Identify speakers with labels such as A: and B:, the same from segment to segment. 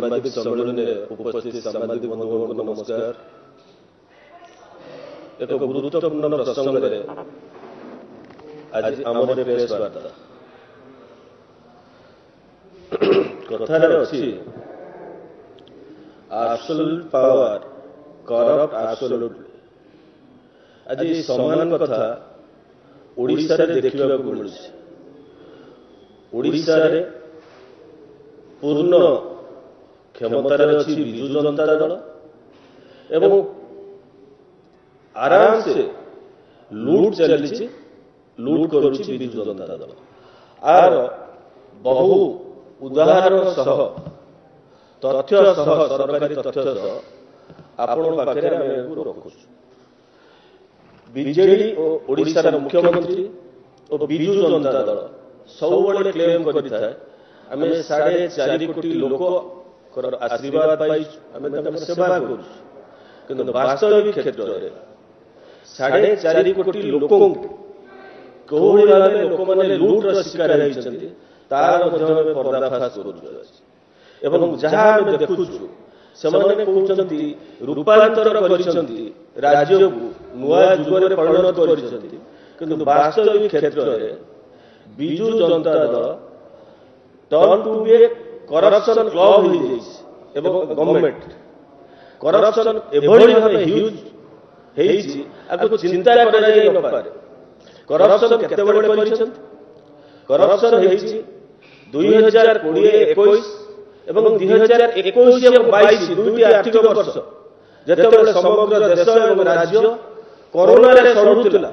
A: सामाजिक सम्मेलन में उपस्थित सामाजिक बंधुओं को नमस्कार। एक गुरुत्वपूर्ण प्रसंग आज आम प्रेस वार्ता कथार अच्छी एब्सोल्यूट पावर करप्ट एब्सोल्यूटली। आज समान कथा ओडिशा रे देखिबा को मिलुछि। ओडिशा रे पूर्ण क्षमतार अच्छी विजु जनता दल एवं आराम से लूट चली लूट करुछि विजु जनता दल। आर बहु उदाहरण सह तथ्य सह सरकारी तथ्य सह आपण पाखरे आमे रखुछु। बीजेडी और ओडिशा मुख्यमंत्री और विजु जनता दल सब क्लेम करता है आम 4.5 कोटी लोक आशीर्वाद पाई सेवा कर वास्तविक क्षेत्र में 4.5 कोटी लोक लोक मैंने लुट्र शिकार होती तार पर्दाफाश कर जहाँ देखु से रूपांतर राज्य को नुआ जुगरे परिणत कर वास्तविक क्षेत्र में Biju Janata Dal turn to be corruption club हो गवर्नमेंट करप्शन एभली भावे ह्यूज हेइछि आको चिंता करा जाय न पारे। करप्शन केते बळे परिछन करप्शन हेइछि 2020-21 एवं 2021 एवं 22 दुईटी आर्थिक वर्ष जेतेबेले समग्र देश एवं राज्य कोरोना रे सरुतिला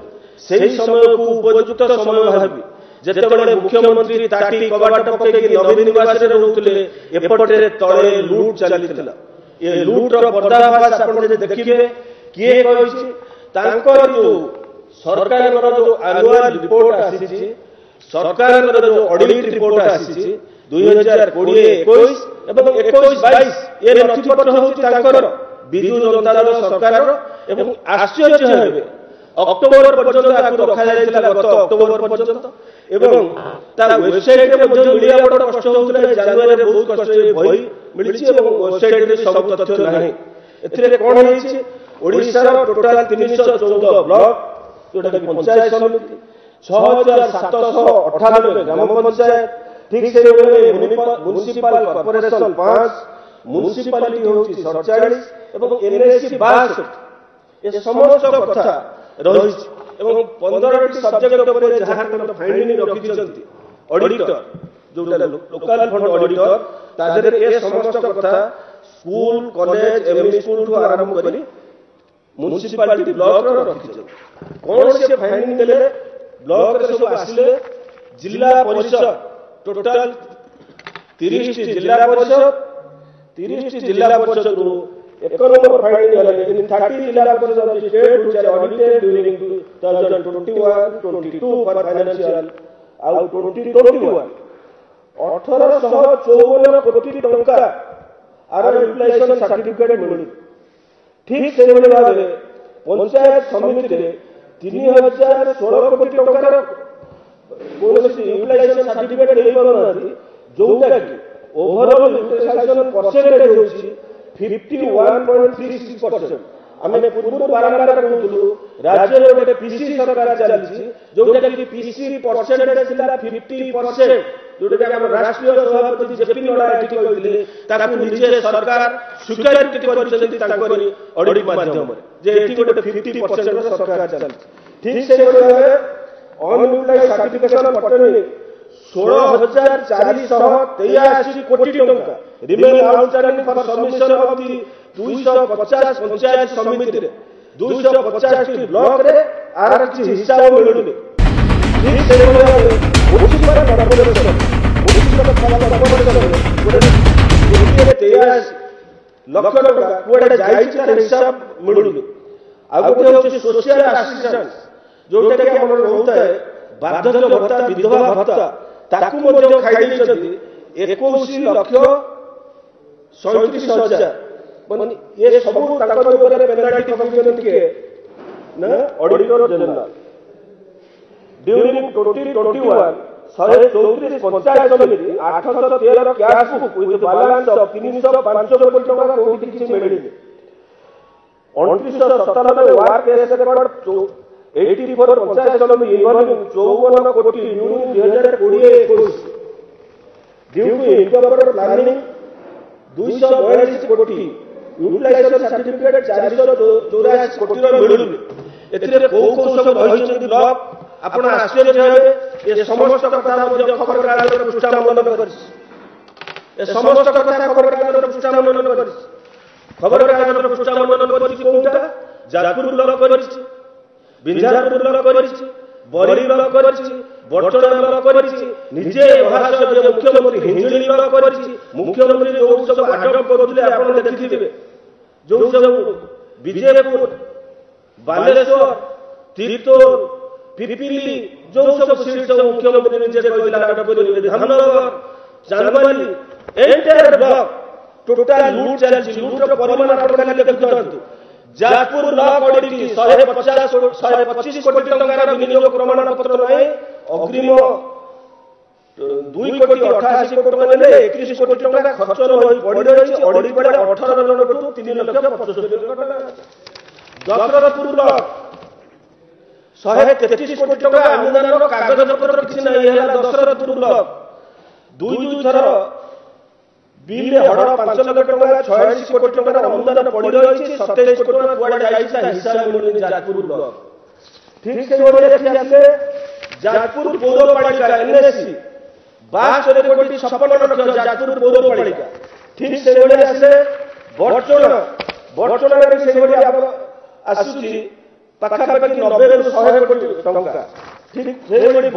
A: सेही समय को उपयुक्त समय भाबी जेतेबेले मुख्यमंत्री ताटी कबाट पकेकी नवीन निवास रे रहउतले एपटे तळे लूट चलितला। ये लूटर पर्दाफाश आपण जे देखिबे किए कहिछि तांकर जो सरकार जो एनुअल रिपोर्ट आसीछि सरकार जो ऑडिट रिपोर्ट आसीछि 2020-21 एवं 21-22 ये नथिपत्र होछि तांकर विजु जनता दल सरकार एवं आश्चर्य हेबे अक्टोबर पर्यंत आकु रखा जायतिला गत अक्टोबर पर्यंत एवं ता वेबसाइट रे मध्ये मिलिया बड़ कष्ट होतले जनवरी रे बहुत कष्ट भई मिलिछि एवं वेबसाइट रे सब तथ्य नाही। एथिरे कोन हेछि ओडिसा रो टोटल 314 ब्लॉक जोटा कि पंचायत समिति 6798 ग्राम पंचायत ठीक से म्युनिसिपल कॉर्पोरेशन 5 म्युनिसिपालिटी होछि 47 एवं एनएससी 62 ये समस्त कथा रहिछि एवं 15टी सब्जेक्ट पर जहां फाइंडिंग रखिछंती ऑडिटर जोटा लोकल फंड ऑडिटर तादरे ए समस्त कथा स्कूल कॉलेज एमई स्कूल ठू आरंभ करी म्युनिसिपालिटी ब्लॉक रो रखिछंती कोन से फाइंडिंग देले ब्लॉक रे सब आसिले जिला परिषद टोटल 30 जिला परिषद 30 जिला परिषद रो एक नंबर फाइंडिंग हला इन 30 Zila Parishad state which are audited during 2021-22 for financial आउ 2021 1854 कोटी टंका आर यूटिलाइजेशन सर्टिफिकेट मिलु। ठीक से भाव पंचायत समिति रे 3016 कोटी टंका कोनसी यूटिलाइजेशन सर्टिफिकेट दे पारनाथि जोटा कि ओवरऑल यूटिलाइजेशन परसेंटेज होछि 51.36%। आमे पूर्व बारंबार कहउतलु राज्य रे गोटे पीसी सरकार चलिछि जोटा कि पीसी परसेंटेज थिला 50% जोटा कि हम राष्ट्रीय सभापति जेपी नड्डा एठी कहथिले ताकू निजे सरकार स्वीकार करछथि ताकरी ऑडिट माध्यम रे जे एठी गोटे 50% रो सरकार चलिछि। ठीक से भाबे अनयूटिलाइज सर्टिफिकेशन पटनी 16483 कोटी टंका remain outstanding for submission of the 250 panchayat समिति रे 250 टी ब्लॉक रे आर किछि हिसाब मिलुनी। ठीक से म्युनिसिपल कॉर्पोरेशन गोटे 23 लाख टंका कोडे जाइछि तार हिसाब मिलुनी। आ गोटे होछि सोशल असिस्टेंस जोटा कि हमर होता है बार्धक्य भत्ता विधवा भत्ता ताकू मध्ये खाइ दैछथि 21 लाख 37,000 माने ये सब ताकर ऊपर पेनाल्टी पकड़न के ना auditor general during 2021 134 panchayat samiti 813 cash book with balance of 305 कोटी टका कोठी किछि मिलिले 2997 works record 84 panchayat samiti involving 54 कोटी new 2020-21 due to incorporate planning 242 कोटी यूटिलाइजेशन सर्टिफिकेट 484 कोटी रो मिलुनी एथिरे को सब रहिଛନ୍ତି ब्लॉक आपण आश्चर्य हेबे ए समस्त कथा मध्ये खबर कागज पृष्ठामूलन करछि ए समस्त कथा खबर कागज पृष्ठामूलन करछि खबर कागज पृष्ठामूलन करछि कोनटा जाजपुर ब्लॉक करछि बिंझारपुर ब्लॉक करछि बरी ब्लॉक करछि बटना ब्लॉक करछि निजे महाराष्ट्र मुख्यमंत्री हिंजली ब्लॉक करछि मुख्यमंत्री जो सब आडप करथले आपण देखिथिबे जो सब विजयपुर बालेश्वर तीर्तोर पिपिली जो सब सीट सब मुख्यमंत्री निजे कहला आडप करले धामनगर चांदमाली एंटायर ब्लॉक टोटल लूट चलछि लूट परिमाण आपण खाली देखुथांतु जाजपुर ब्लॉक ऑडिट 125 कोटी टंकार विनियोग प्रमाण पत्र नै अग्रिम 2 कोटी 88 कोटी टंका ले 21 कोटी टंका खर्च होई पड़ी रही ऑडिट पड़े 18 जन टू 3 लाख 75 टका दशरथपुर ब्लॉक 133 कोटी टंका अनुदान कागज पत्र किछि नै हैला दशरथपुर ब्लॉक 2 थर बिल हड़ 5 लाख टका 86 कोटी टका अनुदान पड़ी रही 27 कोटी टका कुआडे जाइछा हिसाब मिलुनी जाजपुर ब्लॉक ठीक से ओडे देखि आसे जाजपुर पौरपालिका एनएससी 62 कोटी 56 लाख जाजपुर पौरपालिका ठीक से ओडे आसे बटना रे से ओडे आपण आसुची पाखा पाखी 90 ରୁ 100 कोटी टका ठीक से ओडे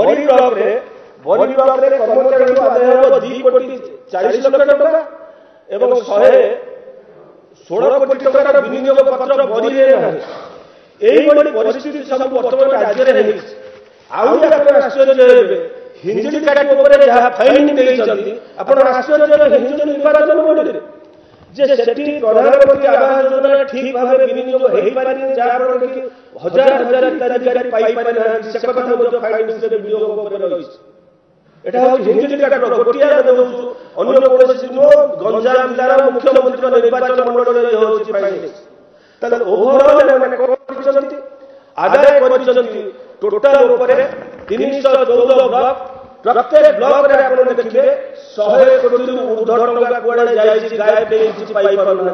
A: बरी ब्लॉक रे कर्मचारी आदाय 2 कोटी 40 लाख टका एवं 116 कोटी टकार विनियोग पत्र बरी रे नाही एई बडी परिस्थिति सब वर्तमान राज्य रे हेछि आउ आपण आश्चर्य हेबे हिंजली काटी ऊपर जहा फाइन देइछंती आपण आश्चर्य हिंजली निर्वाचन मंडली जे सेठी प्रधानमंत्री आवास योजना ठीक भाबे विनियोग हेई पारि जा पर कि हजार हजार हिताधिकारी पाई पारि ना से कथा मध्य फाइन से विनियोग ऊपर रहिछ एटा हो हिंजली काटी गोटिया देउछु अन्य कोनोसी नो गंजाम जिल्लार मुख्यमंत्री निर्वाचन मंडली होछि फाइन तले ओवरऑल माने करछंती आदाय करछंती टोटल ऊपर 314 ब्लॉक प्रत्येक ब्लॉक रे आपण देखिबे 100 कोटी ऊर्ध्व टका कुआडे जाइछि गायब देइछि पाई पारना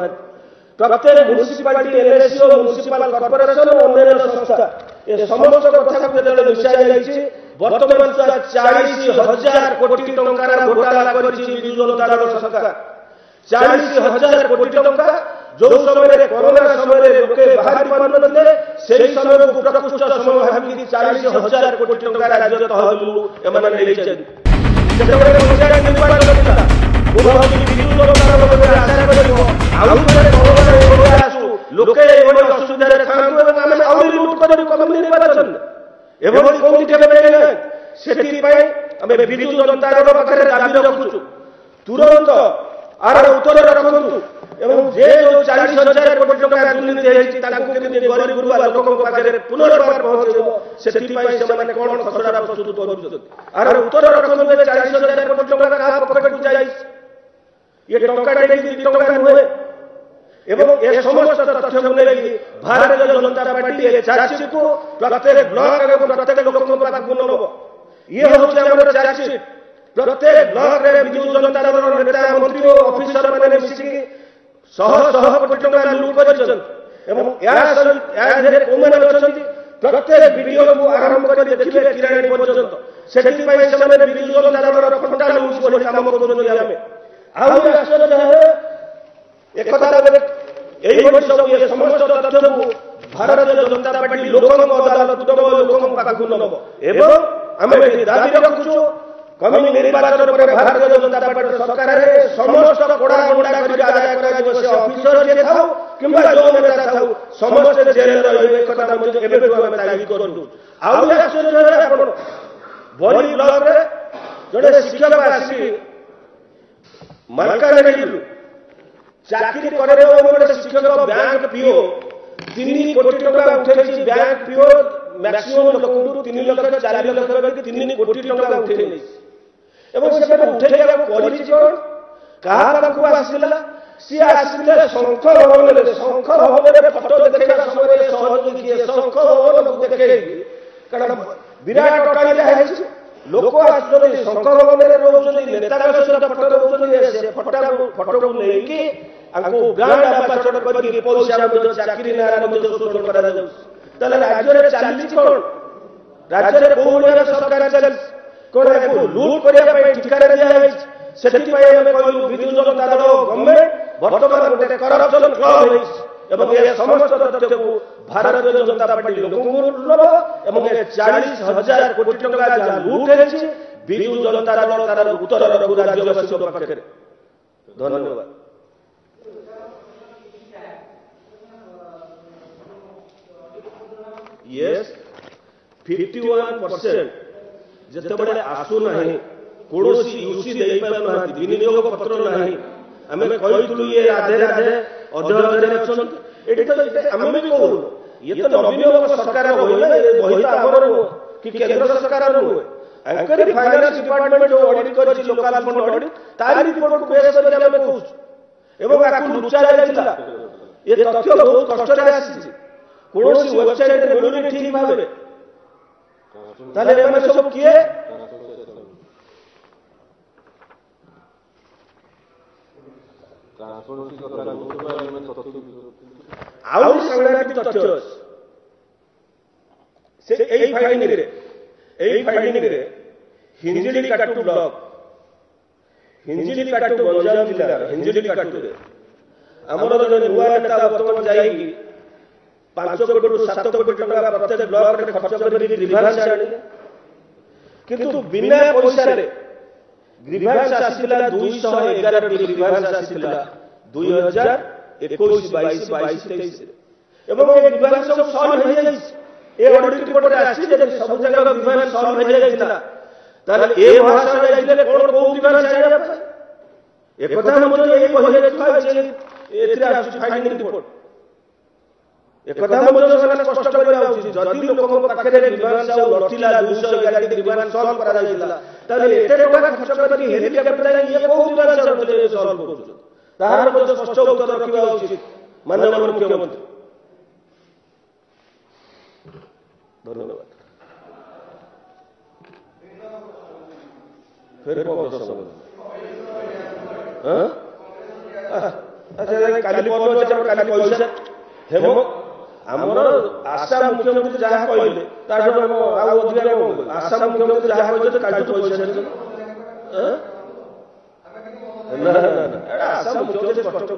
A: प्रत्येक म्युनिसिपालिटी एनएससी म्युनिसिपल कॉर्पोरेशन अन्य संस्था ए समस्त कथा को जेतले मिसाइ जाइछि वर्तमान 40,000 कोटी टंकार घोटाला करछि बिजु जनता दल सरकार 40,000 कोटी टंका जो समय कोरोना समय लोके बाहर पारनले सेही समय को प्रकृष्ट समय भाबी 40,000 कोटी टंका राज्य तहबिलु एमाने लेइछन जेतबे पंचायत निर्वाचन होता ओ भाबी बिजु जनता दल आशा करबो आउ करे कोरोना आसु लोके एवं असुविधा रे थांतु एवं आमे आउरी लूट करी कम निर्वाचन एवं कोन दिबे नै सेति पय आमे बिजु जनता दल पाखरे दाबी रखुछु तुरंत आर उत्तर रखंतु एवं जे जो 40,000 कोटी टका दुर्नीति हेछि ताकू केमि गरीब गुरुबा लोकक पाखरे पुनर्बार पहुंचेबो सेति पय सेमाने कोन खसड़ा प्रस्तुत करूछथि आर उत्तर रखंतु 40,000 कोटी टका का पॉकेट को जाइछ ये टंका डेली टंका नुहे एवं ए समस्त तथ्य को लेकि भारतीय जनता पार्टी ए चार्जशीट को प्रत्येक ब्लॉक एवं प्रत्येक लोकक पाखु नबो ये होछि हमर चार्जशीट प्रत्येक ब्लॉक रे बिजु जनता दल नेता मंत्री और ऑफिसर माने मिसिकी 100 कोटी टका लूट करछन एवं या धरे कोमन अछंती प्रत्येक वीडियो को आरंभ कर देखिबे किराणी पर्यंत सेति पय सेमाने बिजु जनता दल फंडा लूट बोली काम करछन हमें आउ आश्चर्य है एक कथा एई बडी सब ये समस्त तथ्य को भारतीय जनता पार्टी लोकन अदालत दब लोकन पाखु नब एवं आमे दाबी रखुछु कमी निर्वाचन पर भारतीय जनता पार्टी सरकार रे समस्त कोड़ा मुंडा करी आदाय कराइबो से ऑफिसर जे थाउ किंबा जो नेता थाउ समस्त जेल रहिबे कथा मजे एबे हम तागी करनु आउ आश्चर्य है आपण बड़ी ब्लॉक रे जड़े शिक्षक आसी मार्का नेलु चाकरी करे गोटे शिक्षक बैंक पीओ 3 कोटी टका उठेछि बैंक पीओ मैक्सिमम लोक 3 लाख 4 लाख 3 कोटी टका उठे नहीं एवं से उठे कहा पाखु आसला सी आसले शंख भवन फटो देखा समय सहयोगी शंख भवन देखे कारण विराट अटारी लोक आसुच्च शंख भवन रोचे नेता फटो रोचे फटो नहीं ब्रांड आंबासडर करके पैसा चाकरी शोषण कर राज्य चली कौन राज्य कौन सरकार चल कौन लुट करने ठिकाना दिखाई से विजु जनता दल गवर्नमेंट बर्तमान गोटे करप्शन क्लब हो समस्त तथ्य को भारतीय जनता पार्टी लोक 40,000 कोटी टका लुट है विजु जनता दल तार उत्तर राज्यवासी पाखे धन्यवाद। Yes, 51% जितेबाला आसुना कौन यूसी विनियोग पत्र ना आम कहलु ये राधे राधे अधे आम भी कहूँ ये तो नवीन सरकार बही तो आमर कि केंद्र सरकार नुहे फाइनान्स डिपार्टमेंट जो ऑडिट कर लोकल फंड ऑडिट तार रिपोर्ट को बेस करके आम कहूँ लुचा जाइला ये तथ्य बहुत कष्ट आसी कौन वेबसाइट मिलूनी ठीक भाव सब किए सांघातिक तथ्य हिंजिली काटू ब्लॉक हिंजिली काटू गंजाम जिलार हिंजिली काटू आमर नुआ नेता बर्तमान जाइए 5 कोटी 7 कोटी टका प्रत्येक ब्लॉक रे खर्च कर ग्रीभांस आनिले किंतु बिना पैसा रे ग्रीभांस आसिला 211 ग्रीभांस आसिला 2021 22 23 एवं ए ग्रीभांस सब सॉल्व हो जाई ए ऑडिट रिपोर्ट रे आसी जे सब जगह ग्रीभांस सॉल्व हो जाइला ताले ए भाषा जाइले कोन को ग्रीभांस आइला ए कथा मते ए कहि रे जे एथिरा आसु फाइंडिंग रिपोर्ट एक स्पष्ट करवा उचित जदि लोक पाखे ग्रीभांस नथिला 211 ग्रीभांस सॉल्व करा जाइला ताले एते टका खर्च करी हेलिकॉप्टर ये को ग्रीभांस सॉल्व करू तार मते स्पष्ट उत्तर रखिबा उचित माननीय मुख्यमंत्री। धन्यवाद। फिर अच्छा काली काली पैसा हेम आमर आशा मुख्यमंत्री जहाँ कहले आशा मुख्यमंत्री जहाँ कहते काटू पैसा आशा मुख्यमंत्री स्पष्ट